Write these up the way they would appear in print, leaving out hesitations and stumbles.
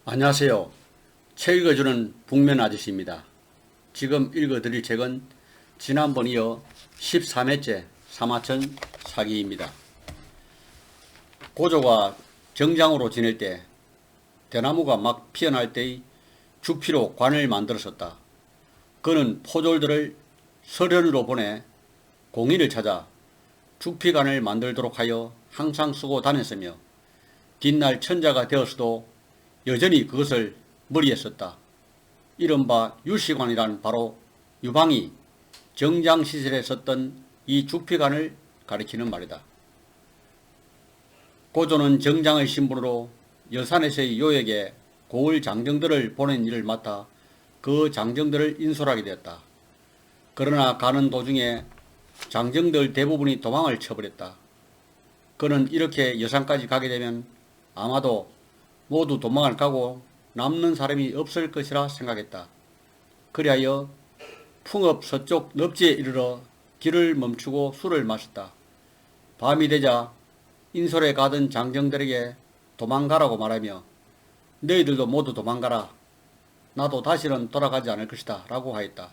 안녕하세요. 책 읽어주는 북면 아저씨입니다. 지금 읽어드릴 책은 지난번 이어 13회째 사마천 사기입니다. 고조가 정장으로 지낼 때 대나무가 막 피어날 때의 죽피로 관을 만들었었다. 그는 포졸들을 설현으로 보내 공인을 찾아 죽피관을 만들도록 하여 항상 쓰고 다녔으며 뒷날 천자가 되었어도 여전히 그것을 머리에 썼다. 이른바 유시관이란 바로 유방이 정장시설에 썼던 이 죽피관을 가리키는 말이다. 고조는 정장의 신분으로 여산에서의 요역에 고을 장정들을 보낸 일을 맡아 그 장정들을 인솔하게 되었다. 그러나 가는 도중에 장정들 대부분이 도망을 쳐버렸다. 그는 이렇게 여산까지 가게 되면 아마도 모두 도망을 가고 남는 사람이 없을 것이라 생각했다. 그리하여 풍업 서쪽 넙지에 이르러 길을 멈추고 술을 마셨다. 밤이 되자 인솔에 가던 장정들에게 도망가라고 말하며 너희들도 모두 도망가라. 나도 다시는 돌아가지 않을 것이다 라고 하였다.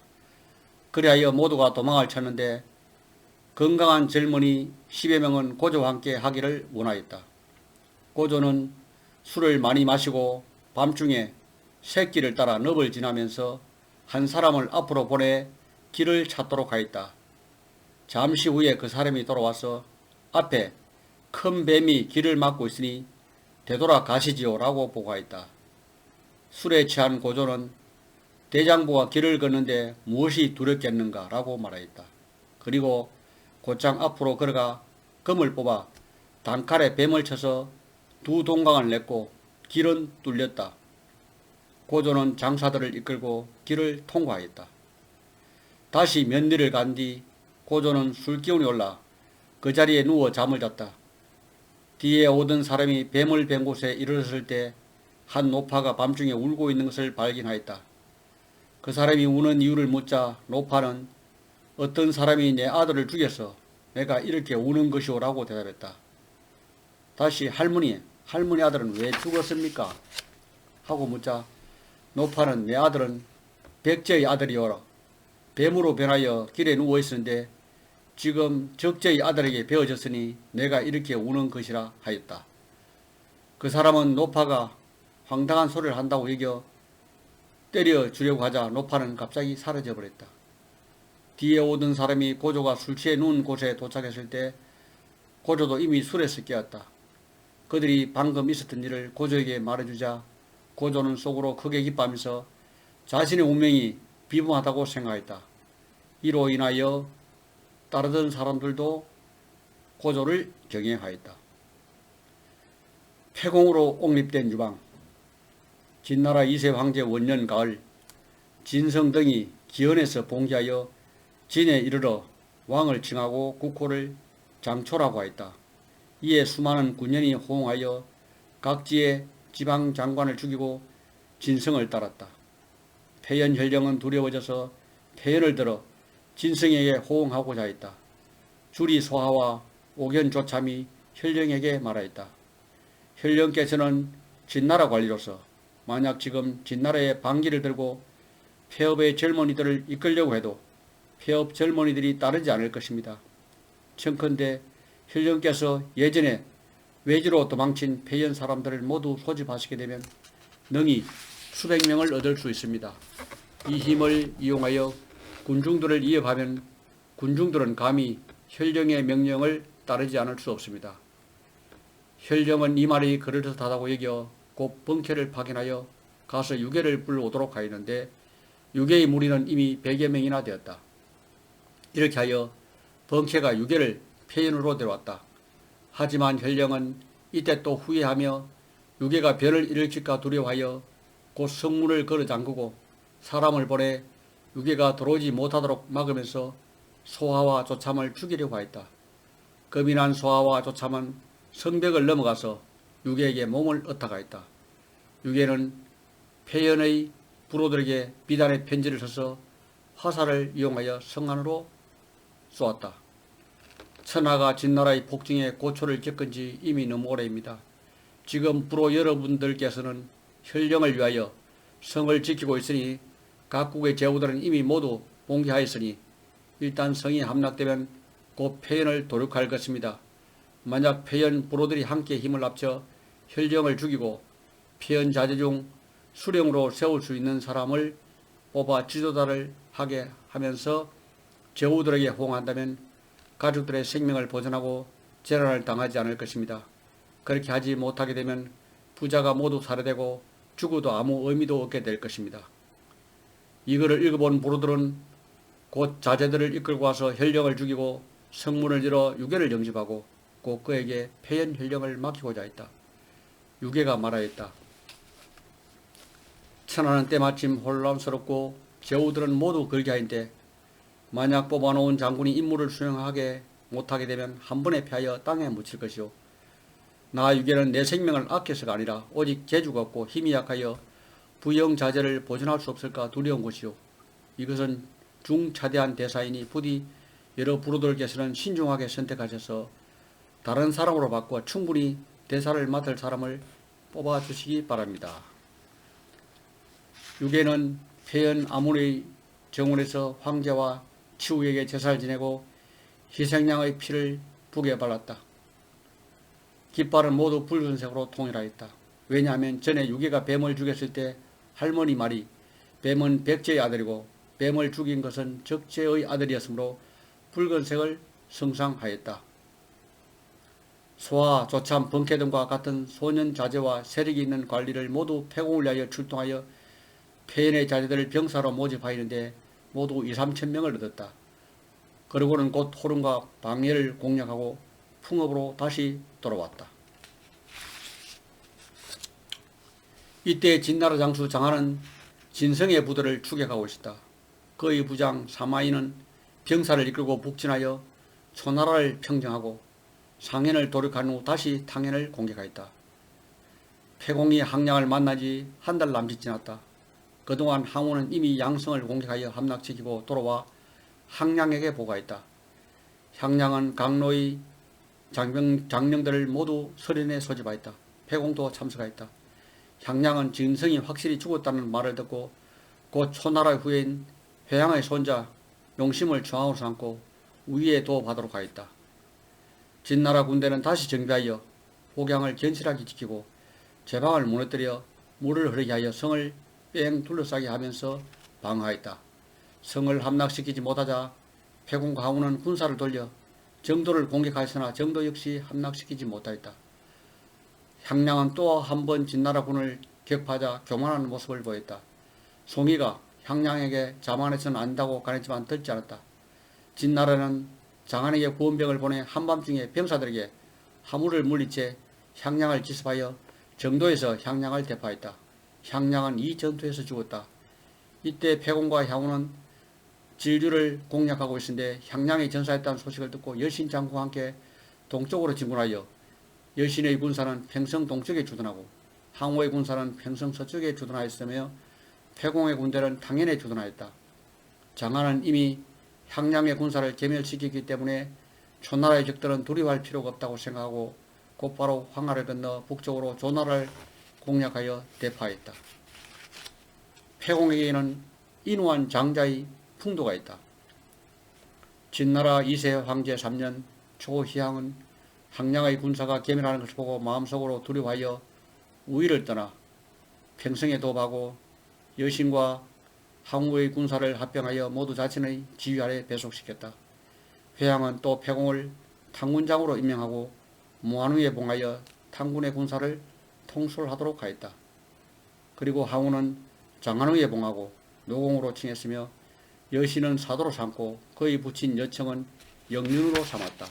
그리하여 모두가 도망을 쳤는데 건강한 젊은이 10여 명은 고조와 함께 하기를 원하였다. 고조는 술을 많이 마시고 밤중에 새길을 따라 넙을 지나면서 한 사람을 앞으로 보내 길을 찾도록 하였다. 잠시 후에 그 사람이 돌아와서 앞에 큰 뱀이 길을 막고 있으니 되돌아 가시지요 라고 보고하였다. 술에 취한 고조는 대장부가 길을 걷는데 무엇이 두렵겠는가 라고 말하였다. 그리고 곧장 앞으로 걸어가 검을 뽑아 단칼에 뱀을 쳐서 두 동강을 냈고 길은 뚫렸다. 고조는 장사들을 이끌고 길을 통과하였다. 다시 몇 리를 간 뒤 고조는 술기운이 올라 그 자리에 누워 잠을 잤다. 뒤에 오던 사람이 뱀을 벤 곳에 이르렀을 때 한 노파가 밤중에 울고 있는 것을 발견하였다. 그 사람이 우는 이유를 묻자 노파는 어떤 사람이 내 아들을 죽여서 내가 이렇게 우는 것이오 라고 대답했다. 다시 할머니 아들은 왜 죽었습니까? 하고 묻자 노파는 내 아들은 백제의 아들이오라. 뱀으로 변하여 길에 누워 있었는데 지금 적제의 아들에게 베어졌으니 내가 이렇게 우는 것이라 하였다. 그 사람은 노파가 황당한 소리를 한다고 여겨 때려주려고 하자 노파는 갑자기 사라져 버렸다. 뒤에 오던 사람이 고조가 술 취해 누운 곳에 도착했을 때 고조도 이미 술에서 깨었다. 그들이 방금 있었던 일을 고조에게 말해주자 고조는 속으로 크게 기뻐하면서 자신의 운명이 비범하다고 생각했다. 이로 인하여 따르던 사람들도 고조를 경외하였다. 폐공으로 옹립된 유방. 진나라 2세 황제 원년 가을 진성 등이 기원에서 봉기하여 진에 이르러 왕을 칭하고 국호를 장초라고 하였다. 이에 수많은 군연이 호응하여 각지의 지방장관을 죽이고 진성을 따랐다. 폐연 혈령은 두려워져서 폐연을 들어 진성에게 호응하고자 했다. 주리 소하와 옥연 조참이 혈령에게 말하였다. 혈령께서는 진나라 관리로서 만약 지금 진나라의 반기를 들고 폐업의 젊은이들을 이끌려고 해도 폐업 젊은이들이 따르지 않을 것입니다. 청컨대 혈령께서 예전에 외지로 도망친 폐연 사람들을 모두 소집하시게 되면 능히 수백 명을 얻을 수 있습니다. 이 힘을 이용하여 군중들을 이협하면 군중들은 감히 혈령의 명령을 따르지 않을 수 없습니다. 혈령은 이 말이 그럴듯하다고 여겨 곧 번쾌를 파견하여 가서 유괴를 불러오도록 하였는데 유괴의 무리는 이미 100여 명이나 되었다. 이렇게 하여 번쾌가 유괴를 폐연으로 데려왔다. 하지만 혈령은 이때 또 후회하며 유괴가 변을 일으킬까 두려워하여 곧 성문을 걸어 잠그고 사람을 보내 유괴가 들어오지 못하도록 막으면서 소하와 조참을 죽이려고 하였다. 겁이 난 소하와 조참은 성벽을 넘어가서 유괴에게 몸을 ը타가했다. 유괴는 폐연의 부로들에게 비단의 편지를 써서 화살을 이용하여 성 안으로 쏘았다. 천하가 진나라의 폭증에 고초를 겪은 지 이미 너무 오래입니다. 지금 부로 여러분들께서는 혈령을 위하여 성을 지키고 있으니 각국의 제후들은 이미 모두 봉기하였으니 일단 성이 함락되면 곧 폐연을 도륙할 것입니다. 만약 폐연 부로들이 함께 힘을 합쳐 혈령을 죽이고 폐연 자제 중 수령으로 세울 수 있는 사람을 뽑아 지도자를 하게 하면서 제후들에게 호응한다면 가족들의 생명을 보존하고 재난을 당하지 않을 것입니다. 그렇게 하지 못하게 되면 부자가 모두 살해되고 죽어도 아무 의미도 없게 될 것입니다. 이거를 읽어본 부로들은 곧 자제들을 이끌고 와서 혈령을 죽이고 성문을 열어 유괴를 영접하고 곧 그에게 폐연 혈령을 맡기고자 했다. 유괴가 말하였다. 천하는 때마침 혼란스럽고 제후들은 모두 걸기하인데 만약 뽑아놓은 장군이 임무를 수행하게 못하게 되면 한 번에 패하여 땅에 묻힐 것이요. 나 유괴는 내 생명을 아껴서가 아니라 오직 재주가 없고 힘이 약하여 부영자재를 보존할 수 없을까 두려운 것이요. 이것은 중차대한 대사이니 부디 여러 부로들께서는 신중하게 선택하셔서 다른 사람으로 바꿔 충분히 대사를 맡을 사람을 뽑아주시기 바랍니다. 유괴는 폐연 아문의 정원에서 황제와 치우에게 제사를 지내고 희생양의 피를 북에 발랐다. 깃발은 모두 붉은색으로 통일하였다. 왜냐하면 전에 유괴가 뱀을 죽였을 때 할머니 말이 뱀은 백제의 아들이고 뱀을 죽인 것은 적제의 아들이었으므로 붉은색을 성상하였다. 소화, 조참, 번개 등과 같은 소년 자제와 세력이 있는 관리를 모두 폐공을 위하여 출동하여 폐연의 자제들을 병사로 모집하였는데 모두 2, 3천 명을 얻었다. 그러고는 곧 호름과 방해를 공략하고 풍업으로 다시 돌아왔다. 이때 진나라 장수 장하는 진성의 부대를 추격하고 있었다. 그의 부장 사마이는 병사를 이끌고 북진하여 초나라를 평정하고 상현을 도륙한 후 다시 탕현을 공격하였다. 폐공이 항량을 만나지 한 달 남짓 지났다. 그동안 항우는 이미 양성을 공격하여 함락시키고 돌아와 항량에게 보고했다. 항량은 강로의 장령들을 모두 설현에 소집하였다. 폐공도 참석하였다. 항량은 진성이 확실히 죽었다는 말을 듣고 곧 초나라의 후예인 회양의 손자 용심을 중앙으로 삼고 우위에 도읍하도록 하였다. 진나라 군대는 다시 정비하여 복양을 견실하게 지키고 제방을 무너뜨려 물을 흐르게 하여 성을 뺑 둘러싸게 하면서 방어하였다. 성을 함락시키지 못하자 폐공과 항우는 군사를 돌려 정도를 공격하였으나 정도 역시 함락시키지 못하였다. 향량은 또 한 번 진나라 군을 격파하자 교만한 모습을 보였다. 송이가 향량에게 자만해서는 안다고 가냈지만 듣지 않았다. 진나라는 장안에게 구원병을 보내 한밤중에 병사들에게 화물을 물리채 향량을 기습하여 정도에서 향량을 대파했다. 향량은 이 전투에서 죽었다. 이때 폐공과 향우는 질주를 공략하고 있는데 향량이 전사했다는 소식을 듣고 여신 장군과 함께 동쪽으로 진군하여 여신의 군사는 평성 동쪽에 주둔하고 항우의 군사는 평성 서쪽에 주둔하였으며 폐공의 군대는 탕현에 주둔하였다. 장안은 이미 향량의 군사를 괴멸시키기 때문에 초나라의 적들은 두려워할 필요가 없다고 생각하고 곧바로 황하를 건너 북쪽으로 조나라를 공략하여 대파했다. 폐공에게는 인후한 장자의 풍도가 있다. 진나라 2세 황제 3년 초희향은 항량의 군사가 괴멸하는 것을 보고 마음속으로 두려워하여 우위를 떠나 평성에 도읍하고 여신과 항우의 군사를 합병하여 모두 자신의 지휘 아래 배속시켰다. 회향은 또 폐공을 탕군장으로 임명하고 무한후에 봉하여 탕군의 군사를 통솔하도록 하였다. 그리고 항우는 장한후에 봉하고 노공으로 칭했으며 여신은 사도로 삼고 그의 부친 여청은 영륜으로 삼았다.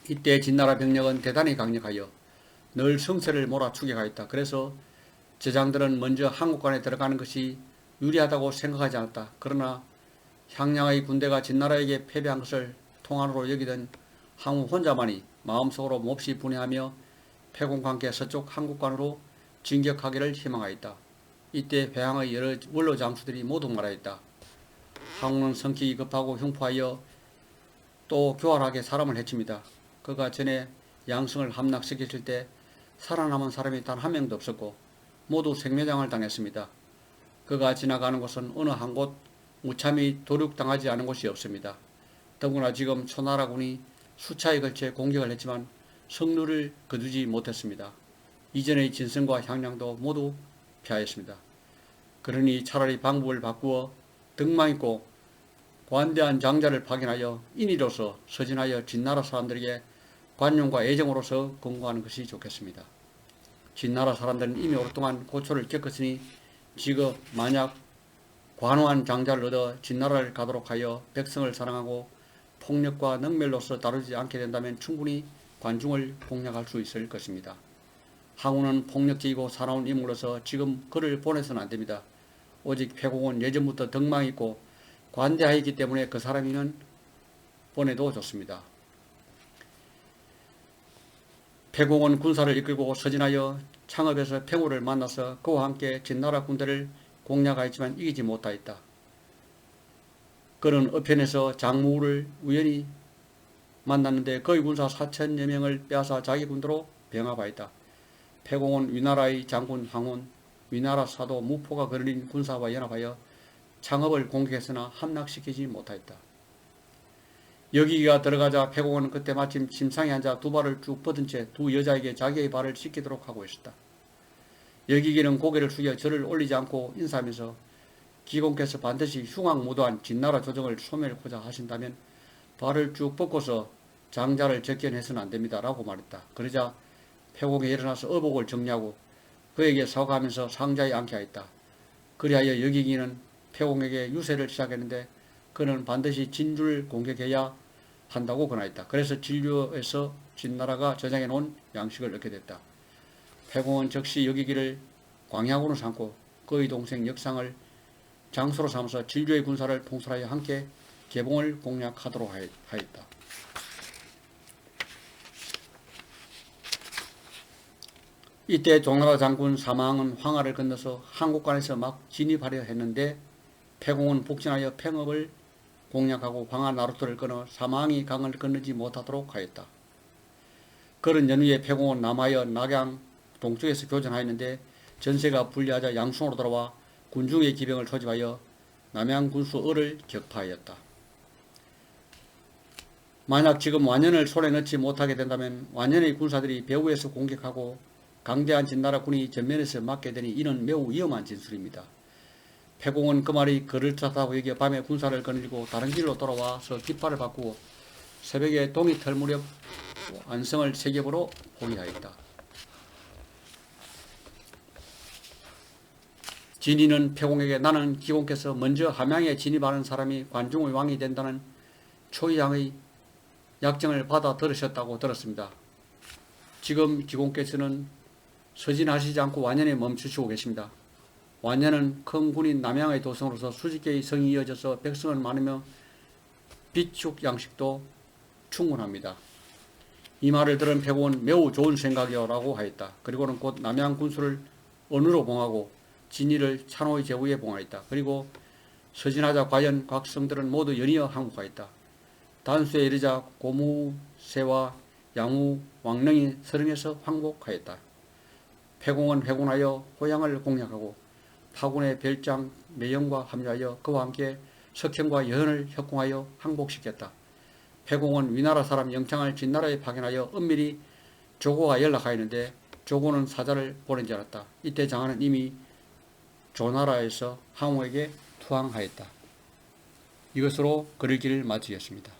이때 진나라 병력은 대단히 강력하여 늘 성세를 몰아 추격하였다. 그래서 제장들은 먼저 한국관에 들어가는 것이 유리하다고 생각하지 않았다. 그러나 향량의 군대가 진나라에게 패배한 것을 통한으로 여기던 항우 혼자만이 마음속으로 몹시 분해하며 폐공과 함께 서쪽 한국관으로 진격하기를 희망하였다. 이때 회항의 여러 원로 장수들이 모두 말하였다. 항우는 성격이 급하고 흉포하여 또 교활하게 사람을 해칩니다. 그가 전에 양성을 함락시켰을 때 살아남은 사람이 단 한 명도 없었고 모두 생매장을 당했습니다. 그가 지나가는 곳은 어느 한 곳 무참히 도륙당하지 않은 곳이 없습니다. 더구나 지금 초나라군이 수차에 걸쳐 공격을 했지만 승리를 거두지 못했습니다. 이전의 진성과 향량도 모두 패하였습니다. 그러니 차라리 방법을 바꾸어 덕망 있고 관대한 장자를 파견하여 인의로서 서진하여 진나라 사람들에게 관용과 애정으로서 공고하는 것이 좋겠습니다. 진나라 사람들은 이미 오랫동안 고초를 겪었으니 지금 만약 관호한 장자를 얻어 진나라를 가도록 하여 백성을 사랑하고 폭력과 능멸로서 다루지 않게 된다면 충분히 관중을 공략할 수 있을 것입니다. 항우는 폭력적이고 사나운 인물로서 지금 그를 보내서는 안됩니다. 오직 패공은 예전부터 덕망이 있고 관대하였기 때문에 그 사람이면 보내도 좋습니다. 패공은 군사를 이끌고 서진하여 창업에서 팽우를 만나서 그와 함께 진나라 군대를 공략하였지만 이기지 못하였다. 그는 어편에서 장무를 우연히 만났는데 그의 군사 4천여 명을 빼앗아 자기 군대로 병합하였다. 패공은 위나라의 장군 항운, 위나라 사도 무포가 거느린 군사와 연합하여 창업을 공격했으나 함락시키지 못하였다. 여기가 들어가자 패공은 그때 마침 침상에 앉아 두 발을 쭉 뻗은 채 두 여자에게 자기의 발을 씻기도록 하고 있었다. 여기기는 고개를 숙여 절을 올리지 않고 인사하면서 기공께서 반드시 흉악무도한 진나라 조정을 소멸하고자 하신다면 발을 쭉 뻗고서 장자를 접견해서는 안됩니다 라고 말했다. 그러자 패공이 일어나서 어복을 정리하고 그에게 사과하면서 상자에 앉게 하였다. 그리하여 여기기는 패공에게 유세를 시작했는데 그는 반드시 진주를 공격해야 한다고 권하였다. 그래서 진주에서 진나라가 저장해 놓은 양식을 얻게 됐다. 패공은 즉시 여기기를 광양으로 삼고 그의 동생 역상을 장소로 삼아서 진주의 군사를 통솔하여 함께 개봉을 공략하도록 하였다. 이때 종나라 장군 사망은 황하를 건너서 한국관에서 막 진입하려 했는데 패공은 북진하여 팽업을 공략하고 황하 나루터를 끊어 사망이 강을 건너지 못하도록 하였다. 그런 연후에 패공은 남하여 낙양 동쪽에서 교전하였는데 전세가 불리하자 양순으로 돌아와 군중의 기병을 소집하여 남양 군수 을을 격파하였다. 만약 지금 완연을 손에 넣지 못하게 된다면 완연의 군사들이 배후에서 공격하고 강대한 진나라 군이 전면에서 맞게 되니 이는 매우 위험한 진술입니다. 패공은 그 말이 그럴듯하다고 여겨 밤에 군사를 거느리고 다른 길로 돌아와서 깃발을 바꾸고 새벽에 동이 털 무렵 안성을 세ገብ으로 포위하였다. 진인은 패공에게 나는 기공께서 먼저 함양에 진입하는 사람이 관중의 왕이 된다는 초이양의 약정을 받아 들으셨다고 들었습니다. 지금 기공께서는 서진하시지 않고 완연에 멈추시고 계십니다. 완연은 큰 군인 남양의 도성으로서 수십 개의 성이 이어져서 백성은 많으며 비축 양식도 충분합니다. 이 말을 들은 패공은 매우 좋은 생각이요 라고 하였다. 그리고는 곧 남양 군수를 언으로 봉하고 진위를 찬호의 제후에 봉하였다. 그리고 서진하자 과연 각 성들은 모두 연이어 항복하였다. 단수에 이르자 고무, 세와, 양우, 왕릉이 서릉에서 항복하였다. 패공은 회군하여 호양을 공략하고 파군의 별장 매영과 합류하여 그와 함께 석현과 여현을 협공하여 항복시켰다. 패공은 위나라 사람 영창을 진나라에 파견하여 은밀히 조고와 연락하였는데 조고는 사자를 보낸 줄 알았다. 이때 장하는 이미 조나라에서 항우에게 투항하였다. 이것으로 글 읽기를 마치겠습니다.